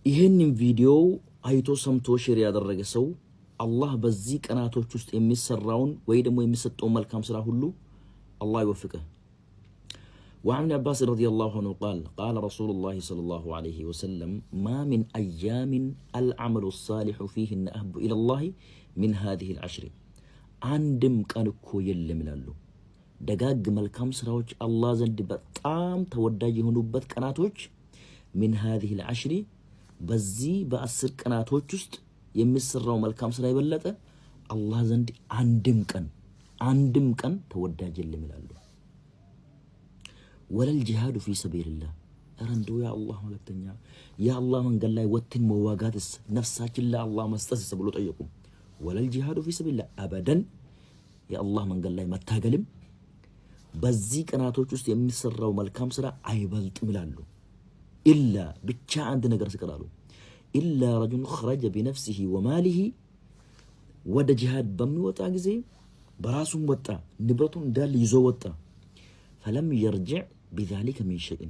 ይሄንን ቪዲዮ አይቶ ሰምቶ ሼር ያደረገ ሰው አላህ በዚህ ቀናቶች ውስጥ የሚሰራውን ወይ ደግሞ የሚሰጠው መልካም ስራ ሁሉ الله يوفقه. وعن عباس رضي الله عنه قال قال رسول الله صلى الله عليه وسلم ما من أيام العمل الصالح فيهن أحب إلى الله من هذه العشر. عندم كانوا كويل ملالو دقاق ملكام سراوج الله زند بطام توداجي هنوبت كاناتوج من هذه العشر بزي بأسر كاناتوج جست يمسراو ملكام سراي بلتا الله زند عندم كان توداجي اللي ملالو ولا الجهاد في سبيل الله أرندو يا الله ملكتنيا يا الله من قال لا يوتن مواقاتس نفسك إلا الله مستسس بلوت أيكم ولا الجهاد في سبيل الله أبدا يا الله من قال لا متاقلم بزيك أنا توجست يمسروا ملكام سرا عيبلت ملالو إلا بتشا عندنا قرس قرالو إلا رجل خرج بنفسه وماله ود جهاد بمن وطا غزي براسهم وطا نبرتهم دال يزو وطا فلم يرجع بذلك من شيء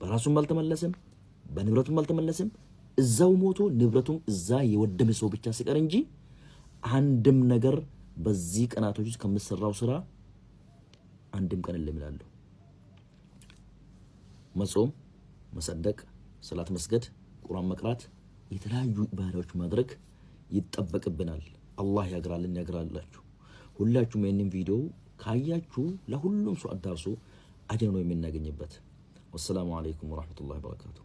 براسهم مالتملسم بنبرتهم مالتملسم እዛው ሞቶ ንብረቱም እዛ የወደመ ሰው ብቻ ሲቀር እንጂ አንድም ነገር በዚህ ቀናቶች ውስጥ ከመሰራው ስራ አንድም ቀን ለምላሉ መጾም መሰደቅ ሰላት መስገድ ቁርአን መቅራት የተለያዩ ኢባዳዎች ማድረግ ይተበቅብናል አላህ ያግራልን ያግራላችሁ ሁላችሁም ይሄንን ቪዲዮ ካያችሁ ለሁሉም ሰው አዳርሱ አጀር ነው የምናገኝበት ወሰላሙ አለይኩም ወራህመቱላሂ ወበረካቱ